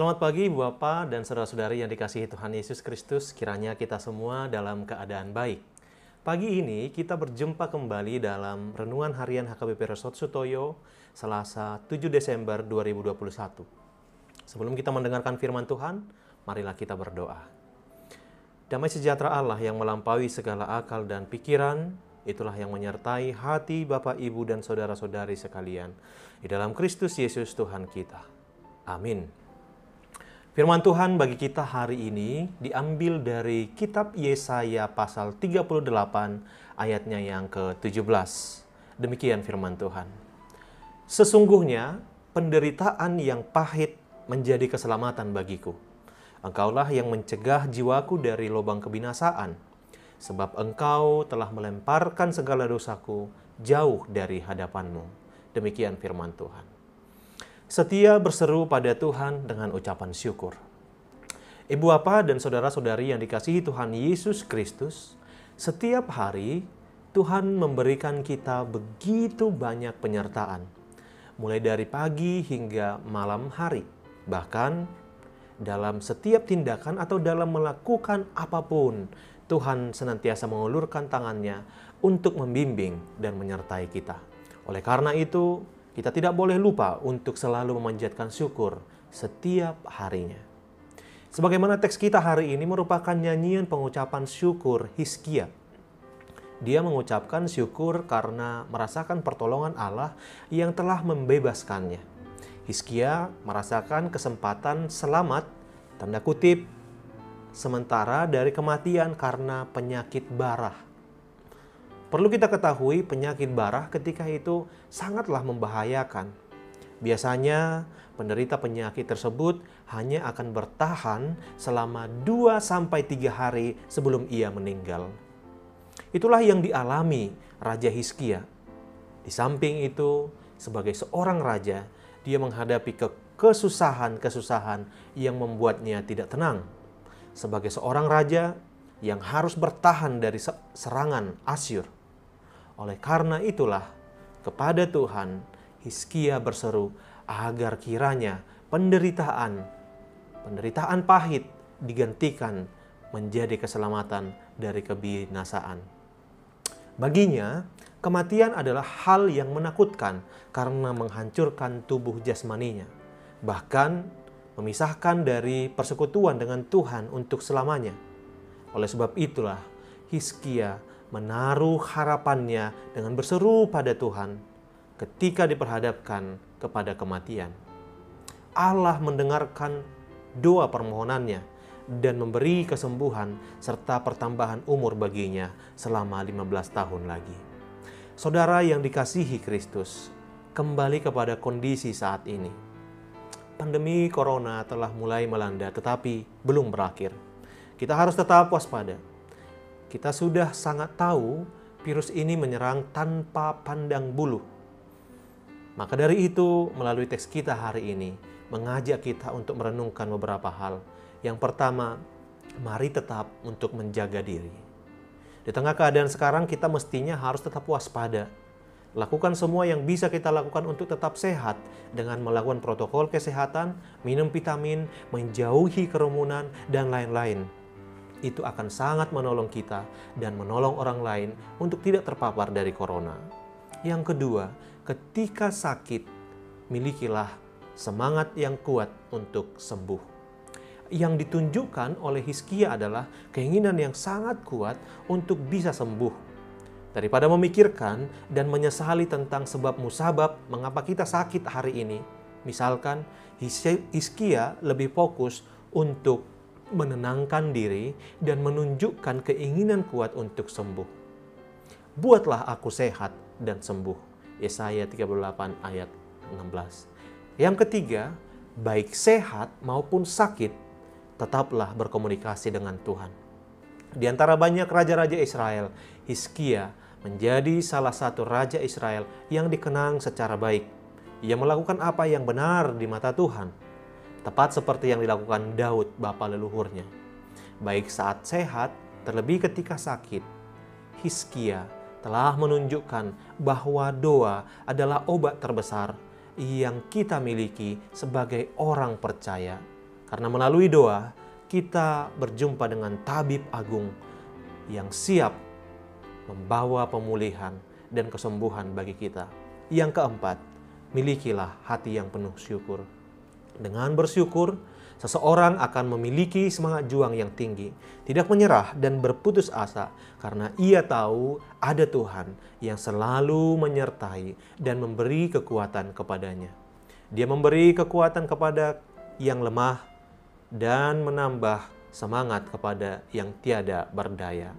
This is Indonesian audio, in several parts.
Selamat pagi Bapak dan saudara-saudari yang dikasihi Tuhan Yesus Kristus, kiranya kita semua dalam keadaan baik. Pagi ini kita berjumpa kembali dalam Renungan Harian HKBP Resort Sutoyo, Selasa 7 Desember 2021. Sebelum kita mendengarkan firman Tuhan, marilah kita berdoa. Damai sejahtera Allah yang melampaui segala akal dan pikiran, itulah yang menyertai hati Bapak, Ibu, dan saudara-saudari sekalian. Di dalam Kristus Yesus Tuhan kita. Amin. Firman Tuhan bagi kita hari ini diambil dari kitab Yesaya pasal 38 ayatnya yang ke-17. Demikian firman Tuhan. Sesungguhnya penderitaan yang pahit menjadi keselamatan bagiku. Engkaulah yang mencegah jiwaku dari lubang kebinasaan, sebab engkau telah melemparkan segala dosaku jauh dari hadapanmu. Demikian firman Tuhan. Setia berseru pada Tuhan dengan ucapan syukur. Ibu Bapak dan saudara-saudari yang dikasihi Tuhan Yesus Kristus, setiap hari Tuhan memberikan kita begitu banyak penyertaan. Mulai dari pagi hingga malam hari. Bahkan dalam setiap tindakan atau dalam melakukan apapun, Tuhan senantiasa mengulurkan tangannya untuk membimbing dan menyertai kita. Oleh karena itu, kita tidak boleh lupa untuk selalu memanjatkan syukur setiap harinya. Sebagaimana teks kita hari ini merupakan nyanyian pengucapan syukur Hizkia. Dia mengucapkan syukur karena merasakan pertolongan Allah yang telah membebaskannya. Hizkia merasakan kesempatan selamat, tanda kutip, sementara dari kematian karena penyakit barah. Perlu kita ketahui penyakit barah ketika itu sangatlah membahayakan. Biasanya penderita penyakit tersebut hanya akan bertahan selama 2-3 hari sebelum ia meninggal. Itulah yang dialami Raja Hizkia. Di samping itu, sebagai seorang raja, dia menghadapi kesusahan-kesusahan yang membuatnya tidak tenang. Sebagai seorang raja yang harus bertahan dari serangan Asyur. Oleh karena itulah, kepada Tuhan, Hizkia berseru agar kiranya penderitaan pahit digantikan menjadi keselamatan dari kebinasaan. Baginya, kematian adalah hal yang menakutkan karena menghancurkan tubuh jasmaninya. Bahkan, memisahkan dari persekutuan dengan Tuhan untuk selamanya. Oleh sebab itulah, Hizkia menaruh harapannya dengan berseru pada Tuhan ketika diperhadapkan kepada kematian. Allah mendengarkan doa permohonannya dan memberi kesembuhan serta pertambahan umur baginya selama 15 tahun lagi. Saudara yang dikasihi Kristus, kembali kepada kondisi saat ini. Pandemi Corona telah mulai melanda tetapi belum berakhir. Kita harus tetap waspada. Kita sudah sangat tahu virus ini menyerang tanpa pandang bulu. Maka dari itu, melalui teks kita hari ini, mengajak kita untuk merenungkan beberapa hal. Yang pertama, mari tetap untuk menjaga diri. Di tengah keadaan sekarang, kita mestinya harus tetap waspada. Lakukan semua yang bisa kita lakukan untuk tetap sehat dengan melakukan protokol kesehatan, minum vitamin, menjauhi kerumunan, dan lain-lain. Itu akan sangat menolong kita dan menolong orang lain untuk tidak terpapar dari corona. Yang kedua, ketika sakit, milikilah semangat yang kuat untuk sembuh. Yang ditunjukkan oleh Hizkia adalah keinginan yang sangat kuat untuk bisa sembuh. Daripada memikirkan dan menyesali tentang sebab musabab mengapa kita sakit hari ini, misalkan Hizkia lebih fokus untuk menenangkan diri dan menunjukkan keinginan kuat untuk sembuh. Buatlah aku sehat dan sembuh. Yesaya 38 ayat 16. Yang ketiga, baik sehat maupun sakit, tetaplah berkomunikasi dengan Tuhan. Di antara banyak raja-raja Israel, Hizkia menjadi salah satu raja Israel yang dikenang secara baik. Ia melakukan apa yang benar di mata Tuhan. Tepat seperti yang dilakukan Daud, bapa leluhurnya. Baik saat sehat, terlebih ketika sakit, Hizkia telah menunjukkan bahwa doa adalah obat terbesar yang kita miliki sebagai orang percaya. Karena melalui doa, kita berjumpa dengan tabib agung yang siap membawa pemulihan dan kesembuhan bagi kita. Yang keempat, milikilah hati yang penuh syukur. Dengan bersyukur, seseorang akan memiliki semangat juang yang tinggi, tidak menyerah dan berputus asa karena ia tahu ada Tuhan yang selalu menyertai dan memberi kekuatan kepadanya. Dia memberi kekuatan kepada yang lemah dan menambah semangat kepada yang tiada berdaya.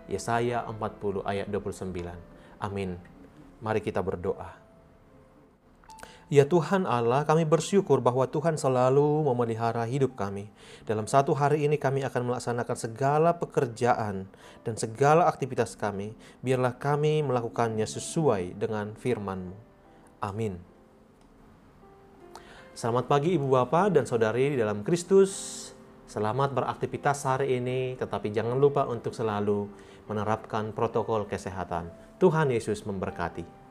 Yesaya 40 ayat 29. Amin. Mari kita berdoa. Ya Tuhan Allah, kami bersyukur bahwa Tuhan selalu memelihara hidup kami. Dalam satu hari ini kami akan melaksanakan segala pekerjaan dan segala aktivitas kami. Biarlah kami melakukannya sesuai dengan firman-Mu. Amin. Selamat pagi Ibu Bapak dan Saudari di dalam Kristus. Selamat beraktivitas hari ini, tetapi jangan lupa untuk selalu menerapkan protokol kesehatan. Tuhan Yesus memberkati.